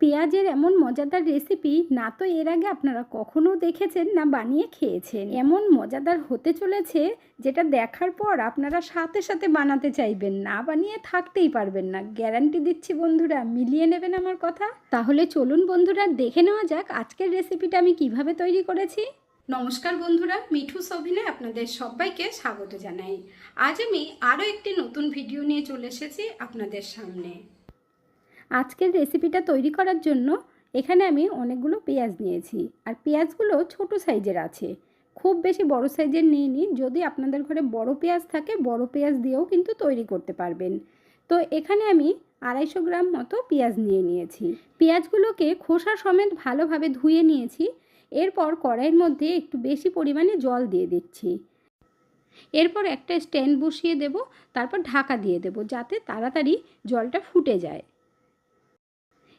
পেঁয়াজের এমন মজাদার রেসিপি না তো এর আগে আপনারা কখনো দেখেছেন না বানিয়ে খেয়েছেন। এমন মজাদার হতে চলেছে যেটা দেখার পর আপনারা সাথে সাথে বানাতে চাইবেন, না বানিয়ে থাকতেই পারবেন না। গ্যারান্টি দিচ্ছি বন্ধুরা, মিলিয়ে নেবেন আমার কথা। তাহলে চলুন বন্ধুরা, দেখে নেওয়া যাক আজকের রেসিপিটা আমি কিভাবে তৈরি করেছি। নমস্কার বন্ধুরা, মিঠু সবিনে আপনাদের সবাইকে স্বাগত জানাই। আজ আমি আরও একটি নতুন ভিডিও নিয়ে চলে এসেছি আপনাদের সামনে। আজকের রেসিপিটা তৈরি করার জন্য এখানে আমি অনেকগুলো পেঁয়াজ নিয়েছি, আর পেঁয়াজগুলো ছোট সাইজের আছে, খুব বেশি বড় সাইজের নিইনি। যদি আপনাদের ঘরে বড় পেঁয়াজ থাকে বড় পেঁয়াজ দিয়েও কিন্তু তৈরি করতে পারবেন। তো এখানে আমি 250 গ্রাম মতো পেঁয়াজ নিয়ে নিয়েছি। পেঁয়াজগুলোকে খোসা সমেত ভালোভাবে ধুয়ে নিয়েছি। এরপর কড়াইয়ের মধ্যে একটু বেশি পরিমাণে জল দিয়ে দিচ্ছি। এরপর একটা স্ট্যান্ড বসিয়ে দেব, তারপর ঢাকা দিয়ে দেব যাতে তাড়াতাড়ি জলটা ফুটে যায়।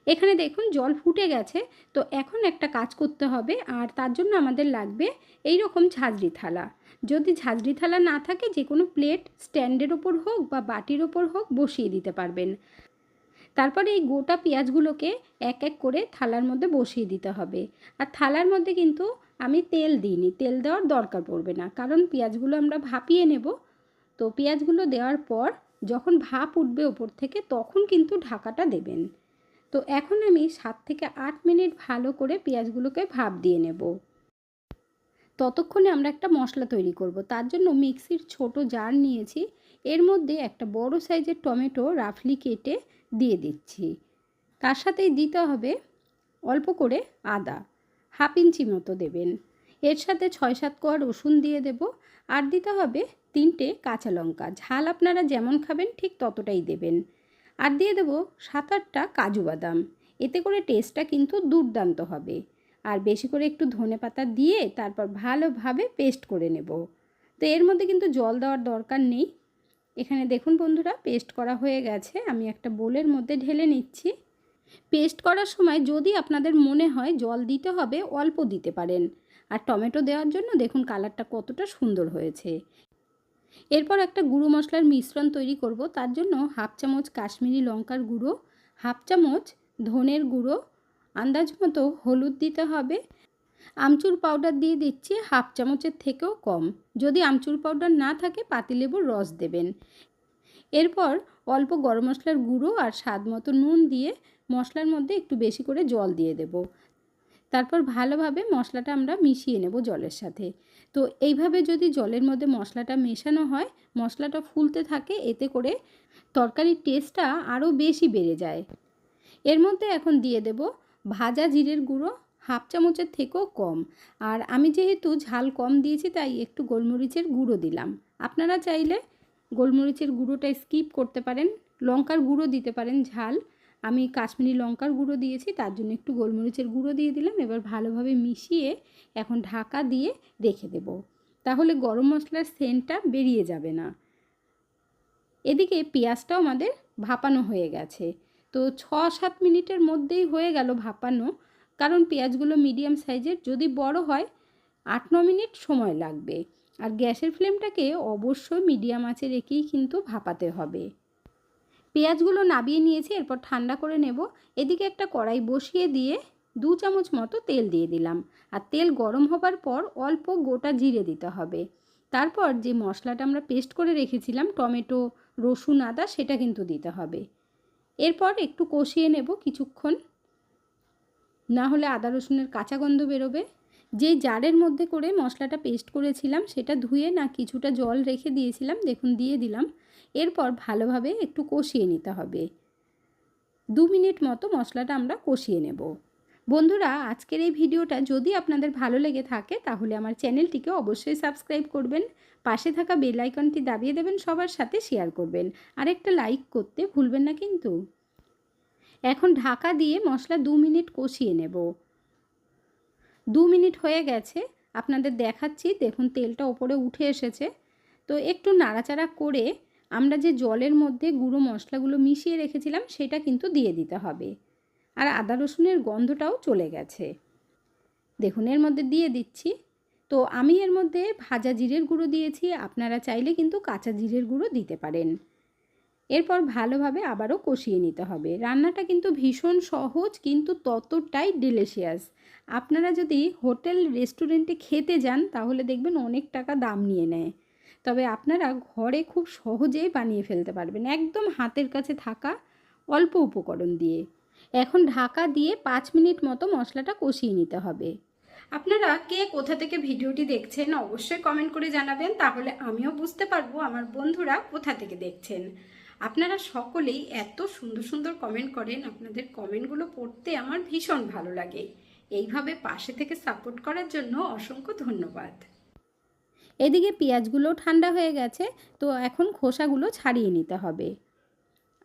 এখানে দেখুন জল ফুটে গেছে। তো এখন একটা কাজ করতে হবে, আর তার জন্য আমাদের লাগবে এই রকম ঝাঁঝরি থালা। যদি ঝাঁঝরি থালা না থাকে যে কোনো প্লেট স্ট্যান্ডের ওপর হোক বা বাটির ওপর হোক বসিয়ে দিতে পারবেন। তারপরে এই গোটা পেঁয়াজগুলোকে এক এক করে থালার মধ্যে বসিয়ে দিতে হবে। আর থালার মধ্যে কিন্তু আমি তেল দিইনি, তেল দেওয়ার দরকার পড়বে না, কারণ পেঁয়াজগুলো আমরা ভাপিয়ে নেব। তো পেঁয়াজগুলো দেওয়ার পর যখন ভাপ উঠবে ওপর থেকে তখন কিন্তু ঢাকাটা দেবেন। তো এখন আমি 7 থেকে 8 মিনিট ভালো করে পেঁয়াজগুলোকে ভাপ দিয়ে নেব। ততক্ষণে আমরা একটা মশলা তৈরি করব। তার জন্য মিক্সির ছোট জার নিয়েছি, এর মধ্যে একটা বড় সাইজের টমেটো রাফলি কেটে দিয়ে দিচ্ছি। তার সাথেই দিতে হবে অল্প করে আদা, হাফ ইঞ্চি মতো দেবেন। এর সাথে 6-7 কোয়া রসুন দিয়ে দেব, আর দিতে হবে 3টে কাঁচা লঙ্কা। ঝাল আপনারা যেমন খাবেন ঠিক ততটাই দেবেন। আর দিয়ে দেবো 7-8টা কাজু বাদাম। এতে করে টেস্টটা কিন্তু দুর্দান্ত হবে। আর বেশি করে একটু ধনেপাতা দিয়ে তারপর ভালোভাবে পেস্ট করে নেব। তো এর মধ্যে কিন্তু জল দেওয়ার দরকার নেই। এখানে দেখুন বন্ধুরা, পেস্ট করা হয়ে গেছে। আমি একটা বোলের মধ্যে ঢেলে নিচ্ছি। পেস্ট করার সময় যদি আপনাদের মনে হয় জল দিতে হবে অল্প দিতে পারেন। আর টমেটো দেওয়ার জন্য দেখুন কালারটা কতটা সুন্দর হয়েছে। এরপর একটা গুঁড়ো মশলার মিশ্রণ তৈরি করব। তার জন্য হাফ চামচ কাশ্মীরি লঙ্কার গুঁড়ো, হাফ চামচ ধনের গুঁড়ো, আন্দাজ মতো হলুদ দিতে হবে। আমচুর পাউডার দিয়ে দিচ্ছি হাফ চামচের থেকেও কম। যদি আমচুর পাউডার না থাকে পাতিলেবুর রস দেবেন। এরপর অল্প গরম মশলার গুঁড়ো আর স্বাদ মতো নুন দিয়ে মশলার মধ্যে একটু বেশি করে জল দিয়ে দেব। তারপর ভালোভাবে মশলাটা আমরা মিশিয়ে নেব জলের সাথে। তো এইভাবে যদি জলের মধ্যে মশলাটা মেশানো হয়, মশলাটা ফুলতে থাকে, এতে করে তরকারির টেস্টটা আরও বেশি বেড়ে যায়। এর মধ্যে এখন দিয়ে দেব ভাজা জিরের গুঁড়ো, হাফ চামচের থেকেও কম। আর আমি যেহেতু ঝাল কম দিয়েছি তাই একটু গোলমরিচের গুঁড়ো দিলাম। আপনারা চাইলে গোলমরিচের গুঁড়োটা স্কিপ করতে পারেন, লঙ্কার গুঁড়ো দিতে পারেন ঝাল। আমি কাশ্মীরি লঙ্কার গুঁড়ো দিয়েছি, তার জন্য একটু গোলমরিচের গুঁড়ো দিয়ে দিলাম। এবার ভালোভাবে মিশিয়ে এখন ঢাকা দিয়ে রেখে দেব, তাহলে গরম মশলার সেন্টটা বেরিয়ে যাবে না। এদিকে পেঁয়াজটাও আমাদের ভাপানো হয়ে গেছে। তো 6-7 মিনিটের মধ্যেই হয়ে গেল ভাপানো, কারণ পেঁয়াজগুলো মিডিয়াম সাইজের। যদি বড় হয় 8-9 মিনিট সময় লাগবে। আর গ্যাসের ফ্লেমটাকে অবশ্যই মিডিয়াম আঁচে রেখেই কিন্তু ভাপাতে হবে। পেঁয়াজগুলো নাবিয়ে নিয়েছি, এরপর ঠান্ডা করে নেব। এদিকে একটা কড়াই বসিয়ে দিয়ে 2 চামচ মতো তেল দিয়ে দিলাম। আর তেল গরম হবার পর অল্প গোটা জিরে দিতে হবে। তারপর যে মশলাটা আমরা পেস্ট করে রেখেছিলাম টমেটো, রসুন, আদা, সেটা কিন্তু দিতে হবে। এরপর একটু কষিয়ে নেব কিছুক্ষণ, না হলে আদা রসুনের কাঁচা গন্ধ বেরোবে। যে জারের মধ্যে করে মশলাটা পেস্ট করেছিলাম সেটা ধুয়ে না কিছুটা জল রেখে দিয়েছিলাম, দেখুন দিয়ে দিলাম। এরপর ভালোভাবে একটু কষিয়ে নিতে হবে। 2 মিনিট মতো মশলাটা আমরা কষিয়ে নেব। বন্ধুরা, আজকের এই ভিডিওটা যদি আপনাদের ভালো লেগে থাকে তাহলে আমার চ্যানেলটিকে অবশ্যই সাবস্ক্রাইব করবেন, পাশে থাকা বেল আইকনটি দাবিয়ে দেবেন, সবার সাথে শেয়ার করবেন, আর একটা লাইক করতে ভুলবেন না কিন্তু। এখন ঢাকা দিয়ে মশলা 2 মিনিট কষিয়ে নেব। 2 মিনিট হয়ে গেছে, আপনাদের দেখাচ্ছি। দেখুন তেলটা ওপরে উঠে এসেছে। তো একটু নাড়াচাড়া করে আমরা যে জলের মধ্যে গুঁড়ো মশলাগুলো মিশিয়ে রেখেছিলাম সেটা কিন্তু দিয়ে দিতে হবে। আর আদা রসুনের গন্ধটাও চলে গেছে। দেখুন এর মধ্যে দিয়ে দিচ্ছি। তো আমি এর মধ্যে ভাজা জিরের গুঁড়ো দিয়েছি, আপনারা চাইলে কিন্তু কাঁচা জিরের গুঁড়ো দিতে পারেন। এরপর ভালোভাবে আবারও কষিয়ে নিতে হবে। রান্নাটা কিন্তু ভীষণ সহজ, কিন্তু ততটাই ডেলিশিয়াস। আপনারা যদি হোটেল রেস্টুরেন্টে খেতে যান তাহলে দেখবেন অনেক টাকা দাম নিয়ে নেয়। তবে আপনারা ঘরে খুব সহজেই বানিয়ে ফেলতে পারবেন, একদম হাতের কাছে থাকা অল্প উপকরণ দিয়ে। এখন ঢাকা দিয়ে 5 মিনিট মতো মশলাটা কষিয়ে নিতে হবে। আপনারা কে কোথা থেকে ভিডিওটি দেখছেন অবশ্যই কমেন্ট করে জানাবেন, তাহলে আমিও বুঝতে পারবো আমার বন্ধুরা কোথা থেকে দেখছেন। আপনারা সকলেই এত সুন্দর সুন্দর কমেন্ট করেন, আপনাদের কমেন্টগুলো পড়তে আমার ভীষণ ভালো লাগে। এইভাবে পাশে থেকে সাপোর্ট করার জন্য অসংখ্য ধন্যবাদ। এদিকে পেঁয়াজগুলো ঠান্ডা হয়ে গেছে, তো এখন খোসাগুলো ছাড়িয়ে নিতে হবে।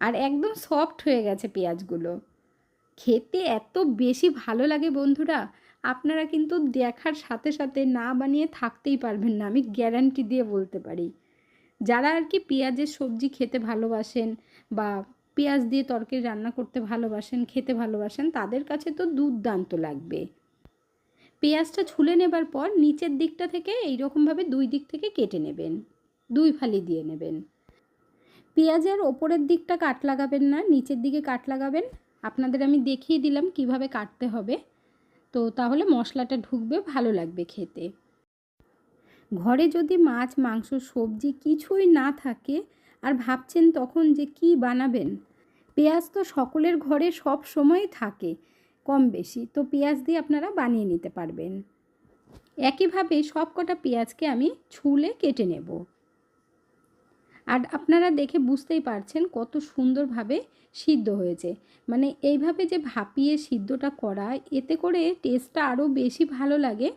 আর একদম সফট হয়ে গেছে পেঁয়াজগুলো, খেতে এত বেশি ভালো লাগে বন্ধুরা, আপনারা কিন্তু দেখার সাথে সাথে না বানিয়ে থাকতেই পারবেন না, আমি গ্যারান্টি দিয়ে বলতে পারি। যারা আর কি পেঁয়াজের সবজি খেতে ভালোবাসেন বা পেঁয়াজ দিয়ে তরকারি রান্না করতে ভালোবাসেন, খেতে ভালোবাসেন, তাদের কাছে তো দুর্দান্ত লাগবে। পেঁয়াজটা ছুলে নেবার পর নিচের দিকটা থেকে এইরকমভাবে 2 দিক থেকে কেটে নেবেন, 2 ফালি দিয়ে নেবেন। পেঁয়াজের ওপরের দিকটা কাট লাগাবেন না, নিচের দিকে কাট লাগাবেন। আপনাদের আমি দেখিয়ে দিলাম কিভাবে কাটতে হবে, তো তাহলে মশলাটা ঢুকবে, ভালো লাগবে খেতে। ঘরে যদি মাছ, মাংস, সবজি কিছুই না থাকে আর ভাবছেন তখন যে কি বানাবেন, পেঁয়াজ তো সকলের ঘরে সব সময় থাকে কম বেশি, তো পেঁয়াজ দিয়ে আপনারা বানিয়ে নিতে পারবেন। একইভাবে সব কটা পেঁয়াজকে আমি ছুলে কেটে নেব। আর আপনারা দেখে বুঝতেই পারছেন কত সুন্দরভাবে সিদ্ধ হয়েছে। মানে এইভাবে যে ভাপিয়ে সিদ্ধটা করা, এতে করে টেস্টটা আরও বেশি ভালো লাগে।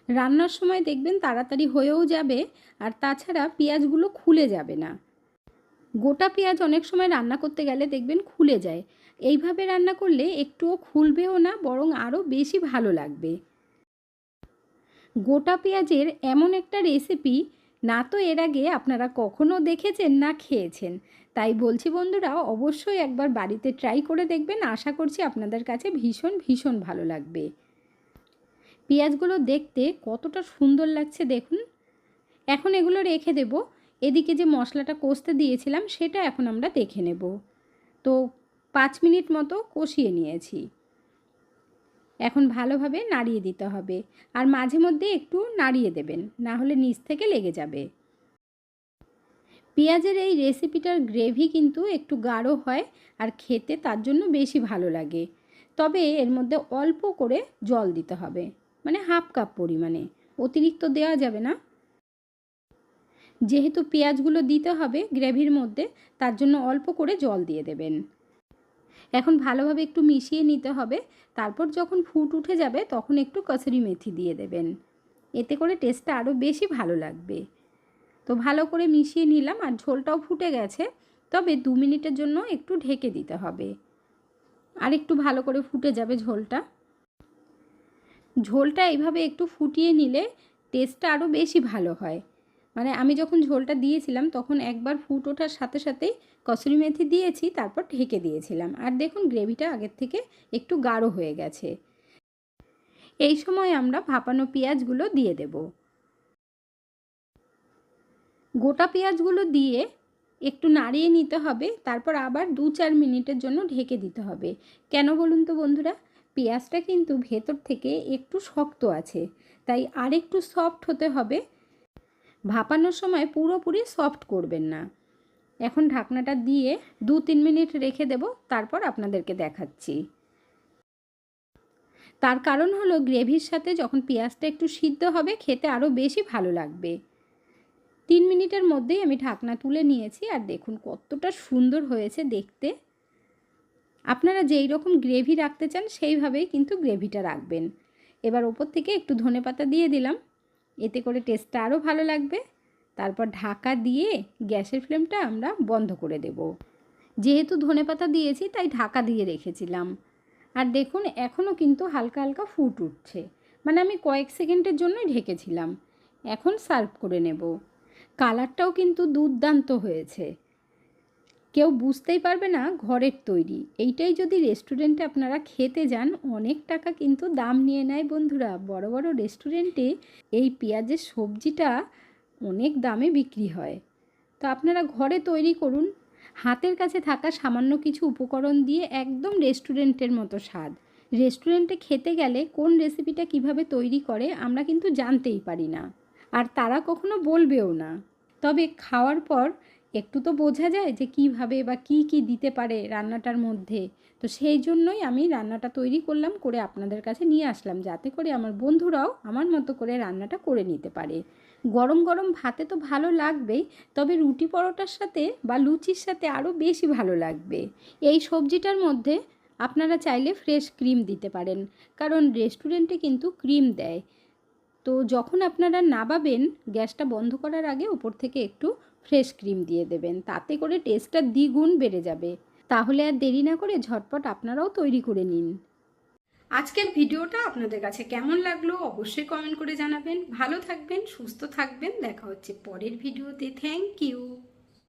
রান্নার সময় দেখবেন তাড়াতাড়ি হয়েও যাবে, আর তাছাড়া পেঁয়াজগুলো খুলে যাবে না। গোটা পেঁয়াজ অনেক সময় রান্না করতে গেলে দেখবেন খুলে যায়, এইভাবে রান্না করলে একটুও খুলবেও না, বরং আরও বেশি ভালো লাগবে। গোটা পেঁয়াজের এমন একটা রেসিপি না তো এর আগে আপনারা কখনো দেখেছেন না খেয়েছেন, তাই বলছি বন্ধুরা অবশ্যই একবার বাড়িতে ট্রাই করে দেখবেন, আশা করছি আপনাদের কাছে ভীষণ ভীষণ ভালো লাগবে। পেঁয়াজগুলো দেখতে কতটা সুন্দর লাগছে দেখুন। এখন এগুলো রেখে দেব। এদিকে যে মশলাটা কষতে দিয়েছিলাম সেটা এখন আমরা দেখে নেব। তো 5 মিনিট মতো কষিয়ে নিয়েছি। এখন ভালোভাবে নাড়িয়ে দিতে হবে, আর মাঝে মধ্যে একটু নাড়িয়ে দেবেন, না হলে নিচ থেকে লেগে যাবে। পেঁয়াজের এই রেসিপিটার গ্রেভি কিন্তু একটু গাঢ় হয় আর খেতে তার জন্য বেশি ভালো লাগে। তবে এর মধ্যে অল্প করে জল দিতে হবে, মানে হাফ কাপ পরিমাণে, অতিরিক্ত দেওয়া যাবে না। যেহেতু পেঁয়াজগুলো দিতে হবে গ্রেভির মধ্যে, তার জন্য অল্প করে জল দিয়ে দেবেন। এখন ভালোভাবে একটু মিশিয়ে নিতে হবে। তারপর যখন ফুট উঠে যাবে তখন একটু কসুরি মেথি দিয়ে দেবেন, এতে করে টেস্টটা আরও বেশি ভালো লাগবে। তো ভালো করে মিশিয়ে নিলাম, আর ঝোলটাও ফুটে গেছে। তবে 2 মিনিটের জন্য একটু ঢেকে দিতে হবে, আর একটু ভালো করে ফুটে যাবে ঝোলটা। ঝোলটা এইভাবে একটু ফুটিয়ে নিলে টেস্টটা আরও বেশি ভালো হয়। মানে আমি যখন ঝোলটা দিয়েছিলাম তখন একবার ফুট ওঠার সাথে সাথেই কসুরি মেথি দিয়েছি, তারপর ঢেকে দিয়েছিলাম। আর দেখুন গ্রেভিটা আগের থেকে একটু গাঢ় হয়ে গেছে। এই সময় আমরা ভাপানো পেঁয়াজগুলো দিয়ে দেব। গোটা পেঁয়াজগুলো দিয়ে একটু নাড়িয়ে নিতে হবে, তারপর আবার 2-4 মিনিটের জন্য ঢেকে দিতে হবে। কেন বলুন তো বন্ধুরা, পেঁয়াজটা কিন্তু ভেতর থেকে একটু শক্ত আছে, তাই আরেকটু সফট হতে হবে। ভাপানোর সময় পুরোপুরি সফট করবেন না। এখন ঢাকনাটা দিয়ে 2-3 মিনিট রেখে দেব, তারপর আপনাদেরকে দেখাচ্ছি। তার কারণ হলো গ্রেভির সাথে যখন পেঁয়াজটা একটু সিদ্ধ হবে খেতে আরও বেশি ভালো লাগবে। 3 মিনিটের মধ্যেই আমি ঢাকনা তুলে নিয়েছি, আর দেখুন কতটা সুন্দর হয়েছে দেখতে। আপনারা যেই রকম গ্রেভি রাখতে চান সেইভাবেই কিন্তু গ্রেভিটা রাখবেন। এবার ওপর থেকে একটু ধনেপাতা দিয়ে দিলাম, এতে করে টেস্টটা আরও ভালো লাগবে। তারপর ঢাকা দিয়ে গ্যাসের ফ্লেমটা আমরা বন্ধ করে দেব। যেহেতু ধনেপাতা দিয়েছি তাই ঢাকা দিয়ে রেখেছিলাম। আর দেখুন এখনও কিন্তু হালকা হালকা ফুট উঠছে, মানে আমি কয়েক সেকেন্ডের জন্যই ঢেকেছিলাম। এখন সার্ভ করে নেব। কালারটাও কিন্তু দুর্দান্ত হয়েছে, কেউ বুঝতেই পারবে না ঘরের তৈরি। এইটাই যদি রেস্টুরেন্টে আপনারা খেতে যান, অনেক টাকা কিন্তু দাম নিয়ে নেয় বন্ধুরা। বড় বড় রেস্টুরেন্টে এই পেঁয়াজের সবজিটা অনেক দামে বিক্রি হয়। তো আপনারা ঘরে তৈরি করুন, হাতের কাছে থাকা সামান্য কিছু উপকরণ দিয়ে একদম রেস্টুরেন্টের মতো স্বাদ। রেস্টুরেন্টে খেতে গেলে কোন রেসিপিটা কিভাবে তৈরি করে আমরা কিন্তু জানতেই পারি না, আর তারা কখনো বলবেও না। তবে খাওয়ার পর একটু তো বোঝা যায় যে কিভাবে বা কী কী দিতে পারে রান্নাটার মধ্যে। তো সেই জন্যই আমি রান্নাটা তৈরি করলাম, করে আপনাদের কাছে নিয়ে আসলাম, যাতে করে আমার বন্ধুরাও আমার মতো করে রান্নাটা করে নিতে পারে। গরম গরম ভাতে তো ভালো লাগবেই, তবে রুটি পরোটার সাথে বা লুচির সাথে আরও বেশি ভালো লাগবে। এই সবজিটার মধ্যে আপনারা চাইলে ফ্রেশ ক্রিম দিতে পারেন, কারণ রেস্টুরেন্টে কিন্তু ক্রিম দেয়। তো যখন আপনারা নামাবেন, গ্যাসটা বন্ধ করার আগে উপর থেকে একটু ফ্রেশ ক্রিম দিয়ে দেবেন, তাতে করে টেস্টটা দ্বিগুণ বেড়ে যাবে। তাহলে আর দেরি না করে ঝটপট আপনারাও তৈরি করে নিন। আজকের ভিডিওটা আপনাদের কাছে কেমন লাগলো অবশ্যই কমেন্ট করে জানাবেন। ভালো থাকবেন, সুস্থ থাকবেন, দেখা হচ্ছে পরের ভিডিওতে। Thank you.